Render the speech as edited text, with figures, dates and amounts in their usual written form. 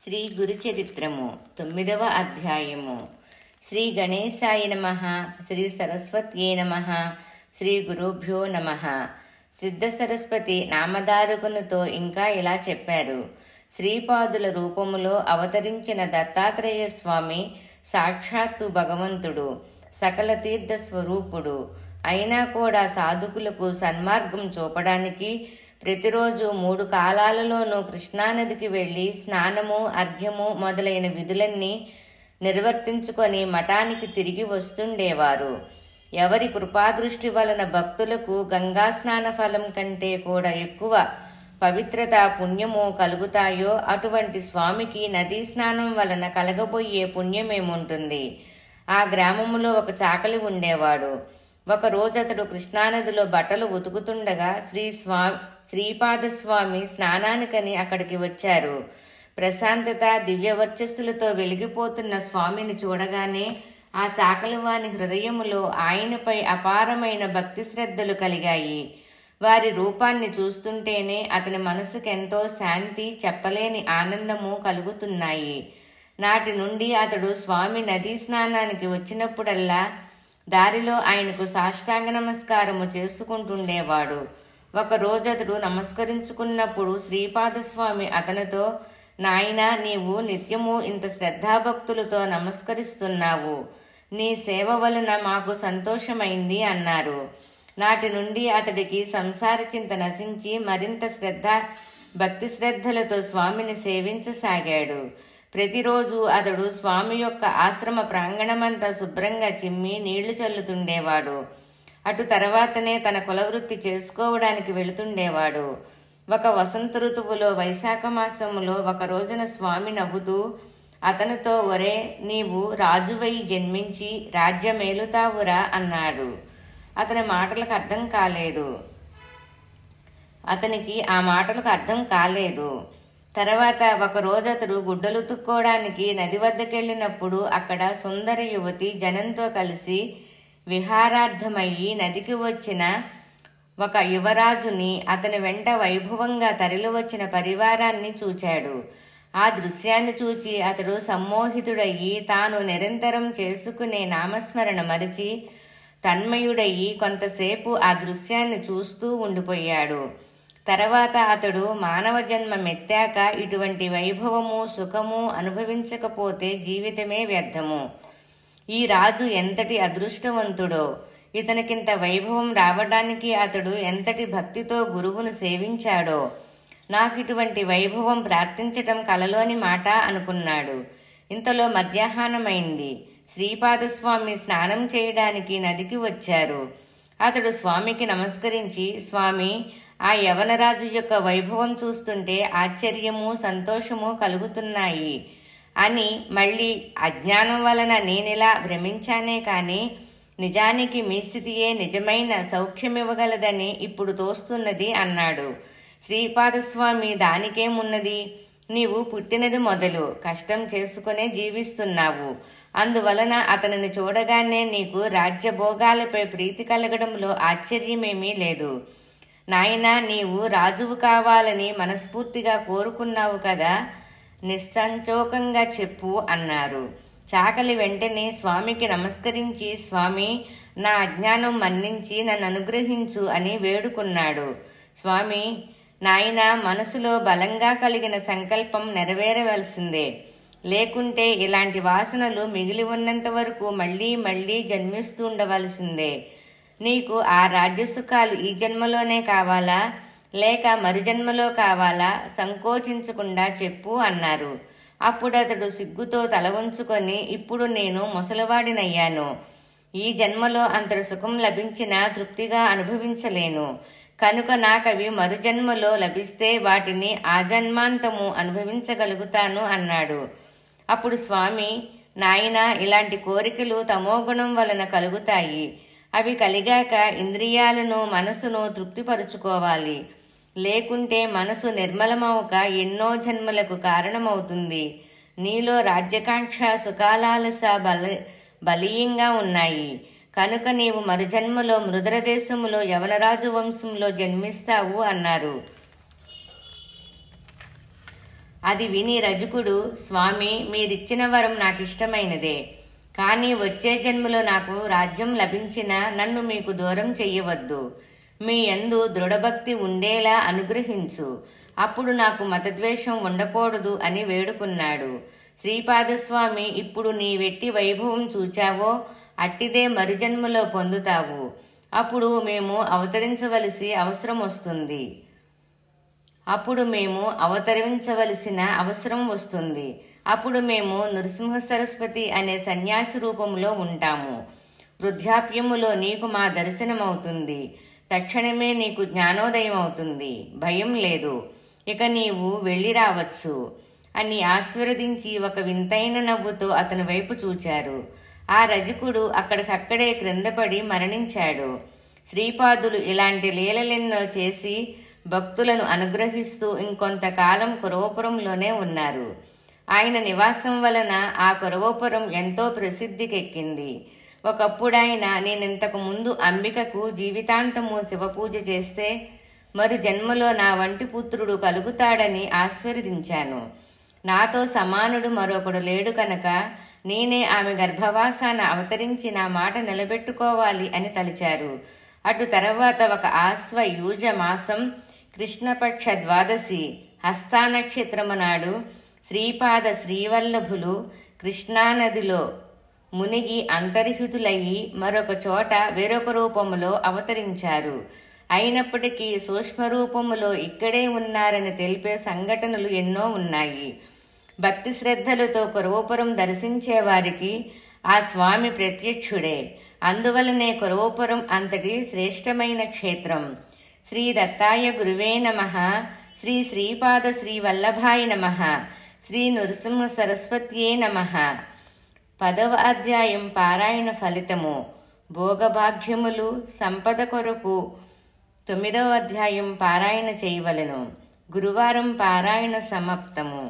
శ్రీ గురుచరిత్రము 9వ అధ్యాయము. శ్రీ గణేశాయ నమః. శ్రీ సరస్వత్యే నమః. శ్రీ గురుభ్యో నమః. సిద్ధ సరస్వతి నామధారకునితో ఇంకా ఇలా చెప్పారు. శ్రీపాదుల రూపములో అవతరించిన దత్తాత్రేయ స్వామి సాక్షాత్తు భగవంతుడు, సకల తీర్థ స్వరూపుడు. అయినా కూడా సాధుకులకు సన్మార్గం చూపడానికి ప్రతిరోజు 3 కాలాలలోనూ కృష్ణానదికి వెళ్లి స్నానము, అర్ఘ్యము మొదలైన విధులన్నీ నిర్వర్తించుకొని మఠానికి తిరిగి వస్తుండేవారు. ఎవరి కృపాదృష్టి వలన భక్తులకు గంగా స్నాన ఫలం కంటే కూడా ఎక్కువ పవిత్రత, పుణ్యము కలుగుతాయో అటువంటి స్వామికి నదీ స్నానం వలన కలగబోయే పుణ్యమేముంటుంది. ఆ గ్రామములో ఒక చాకలి ఉండేవాడు. ఒక రోజు అతడు కృష్ణానదిలో బట్టలు ఉతుకుతుండగా శ్రీపాదస్వామి స్నానానికని అక్కడికి వచ్చారు. ప్రశాంతత, దివ్యవర్చస్సులతో వెలిగిపోతున్న స్వామిని చూడగానే ఆ చాకలివాని హృదయములో ఆయనపై అపారమైన భక్తి శ్రద్ధలు కలిగాయి. వారి రూపాన్ని చూస్తుంటేనే అతని మనసుకెంతో శాంతి, చెప్పలేని ఆనందము కలుగుతున్నాయి. నాటి నుండి అతడు స్వామి నదీ స్నానానికి వచ్చినప్పుడల్లా దారిలో ఆయనకు సాష్టాంగ నమస్కారము చేసుకుంటుండేవాడు. ఒక రోజు అతడు నమస్కరించుకున్నప్పుడు శ్రీపాదస్వామి అతనితో, నాయనా, నీవు నిత్యము ఇంత శ్రద్ధాభక్తులతో నమస్కరిస్తున్నావు. నీ సేవ వలన మాకు సంతోషమైంది అన్నారు. నాటి నుండి అతడికి సంసార చింత నశించి మరింత భక్తి శ్రద్ధలతో స్వామిని సేవించసాగాడు. ప్రతిరోజు అతడు స్వామి యొక్క ఆశ్రమ ప్రాంగణమంతా శుభ్రంగా చిమ్మి నీళ్లు చల్లుతుండేవాడు. అటు తర్వాతనే తన కులవృత్తి చేసుకోవడానికి వెళుతుండేవాడు. ఒక వసంత ఋతువులో వైశాఖ మాసములో ఒక రోజున స్వామి నవ్వుతూ అతనితో, ఒరే, నీవు రాజువై జన్మించి రాజ్యమేలుతావురా అన్నాడు. అతనికి ఆ మాటలకు అర్థం కాలేదు. తర్వాత ఒక రోజు అతడు గుడ్డలుతుక్కోవడానికి నది వద్దకెళ్ళినప్పుడు అక్కడ సుందర యువతి జనంతో కలిసి విహారార్థమయ్యి నదికి వచ్చిన ఒక యువరాజుని, అతని వెంట వైభవంగా తరలివచ్చిన పరివారాన్ని చూచాడు. ఆ దృశ్యాన్ని చూచి అతడు సమ్మోహితుడయ్యి తాను నిరంతరం చేసుకునే నామస్మరణ మరిచి తన్మయుడయ్యి కొంతసేపు ఆ దృశ్యాన్ని చూస్తూ ఉండిపోయాడు. తర్వాత అతడు మానవ జన్మమెత్తాక ఇటువంటి వైభవము, సుఖము అనుభవించకపోతే జీవితమే వ్యర్థము. ఈ రాజు ఎంతటి అదృష్టవంతుడో! ఇతనికింత వైభవం రావడానికి అతడు ఎంతటి భక్తితో గురువును సేవించాడో! నాకిటువంటి వైభవం ప్రార్థించటం కలలోని మాట అనుకున్నాడు. ఇంతలో మధ్యాహ్నమైంది. శ్రీపాదస్వామి స్నానం చేయడానికి నదికి వచ్చారు. అతడు స్వామికి నమస్కరించి, స్వామి, ఆ యవనరాజు యొక్క వైభవం చూస్తుంటే ఆశ్చర్యము, సంతోషము కలుగుతున్నాయి అని, మళ్ళీ అజ్ఞానం వలన నేనిలా భ్రమించానే కాని నిజానికి మీ స్థితియే నిజమైన సౌఖ్యమివ్వగలదని ఇప్పుడు తోస్తున్నది అన్నాడు. శ్రీపాదస్వామి, దానికేమున్నది, నీవు పుట్టినది మొదలు కష్టం చేసుకునే జీవిస్తున్నావు. అందువలన అతనిని చూడగానే నీకు రాజ్యభోగాలపై ప్రీతి కలగడంలో ఆశ్చర్యమేమీ లేదు. నాయనా, నీవు రాజువు కావాలని మనస్ఫూర్తిగా కోరుకున్నావు కదా, నిస్సంచోకంగా చెప్పు అన్నారు. చాకలి వెంటనే స్వామికి నమస్కరించి, స్వామి, నా అజ్ఞానం మన్నించి నన్ను అనుగ్రహించు అని వేడుకున్నాడు. స్వామి, నాయనా, మనసులో బలంగా కలిగిన సంకల్పం నెరవేరవలసిందే. లేకుంటే ఇలాంటి వాసనలు మిగిలి ఉన్నంత వరకు మళ్ళీ మళ్ళీ జన్మిస్తుండవలసిందే. నీకు ఆ రాజ్యసుఖాలు ఈ జన్మలోనే కావాలా, లేక మరుజన్మలో కావాలా? సంకోచించకుండా చెప్పు అన్నారు. అప్పుడు అతడు సిగ్గుతో తల వంచుకొని, ఇప్పుడు నేను ముసలివాడినయ్యాను. ఈ జన్మలో అంతటి సుఖం లభించినా తృప్తిగా అనుభవించలేను. కనుక నాకవి మరుజన్మలో లభిస్తే వాటిని ఆజన్మాంతము అనుభవించగలుగుతాను అన్నాడు. అప్పుడు స్వామి, నాయనా, ఇలాంటి కోరికలు తమోగుణం వలన కలుగుతాయి. అవి కలిగాక ఇంద్రియాలను, మనసును తృప్తిపరుచుకోవాలి. లేకుంటే మనసు నిర్మలమవక ఎన్నో జన్మలకు కారణమవుతుంది. నీలో రాజ్యకాంక్ష, సుఖాలాలస బలీయంగా ఉన్నాయి. కనుక నీవు మరుజన్మలో మృదరదేశములో యవనరాజు వంశంలో జన్మిస్తావు అన్నారు. అది విని రజకుడు, స్వామి, మీరిచ్చిన వరం నాకిష్టమైనదే. కానీ వచ్చే జన్మలో నాకు రాజ్యం లభించినా నన్ను మీకు దూరం చెయ్యవద్దు. మీ యందు దృఢభక్తి ఉండేలా అనుగ్రహించు. అప్పుడు నాకు మతద్వేషం ఉండకూడదు అని వేడుకున్నాడు. శ్రీపాదస్వామి, ఇప్పుడు నీ వెట్టి వైభవం చూచావో అట్టిదే మరుజన్మలో పొందుతావు. అప్పుడు మేము అవతరించవలసిన అవసరం వస్తుంది. అప్పుడు మేము నృసింహ సరస్వతి అనే సన్యాసి రూపంలో ఉంటాము. వృద్ధాప్యములో నీకు మా దర్శనమవుతుంది. తక్షణమే నీకు జ్ఞానోదయం అవుతుంది. భయం లేదు. ఇక నీవు వెళ్ళి రావచ్చు అని ఆశీర్వదించి ఒక వింతైన నవ్వుతో అతని వైపు చూచారు. ఆ రజకుడు అక్కడికక్కడే క్రిందపడి మరణించాడు. శ్రీపాదులు ఇలాంటి లీలలెన్నో చేసి భక్తులను అనుగ్రహిస్తూ ఇంకొంతకాలం కురవపురంలోనే ఉన్నారు. ఆయన నివాసం వలన ఆ కురవపురం ఎంతో ప్రసిద్ధికెక్కింది. ఒకప్పుడాయన, నేనింతకు ముందు అంబికకు జీవితాంతము శివపూజ చేస్తే మరు జన్మలో నా వంటి పుత్రుడు కలుగుతాడని ఆశీర్వదించాను. నాతో సమానుడు మరొకడు లేడు కనుక నేనే ఆమె గర్భవాసాన అవతరించి నా మాట నిలబెట్టుకోవాలి అని తలిచారు. అటు తర్వాత ఒక ఆశ్వయుజ మాసం కృష్ణపక్ష ద్వాదశి హస్తానక్షత్రము నాడు శ్రీపాద శ్రీవల్లభులు కృష్ణానదిలో మునిగి అంతర్హితులయ్యి మరొక చోట వేరొక రూపములో అవతరించారు. అయినప్పటికీ సూక్ష్మరూపములో ఇక్కడే ఉన్నారని తెలిపే సంఘటనలు ఎన్నో ఉన్నాయి. భక్తి శ్రద్ధలతో కురవపురం దర్శించే వారికి ఆ స్వామి ప్రత్యక్షుడే. అందువలనే కురవపురం అంతటి శ్రేష్టమైన క్షేత్రం. శ్రీ దత్తాయ గురువే నమః. శ్రీ శ్రీపాద శ్రీ వల్లభాయ నమః. శ్రీ నృసింహ సరస్వత్యే నమః. 10వ అధ్యాయం పారాయణ ఫలితము. భోగభాగ్యములు సంపద కొరకు 9వ అధ్యాయం పారాయణ చేయవలెను. గురువారం పారాయణ సమాప్తము.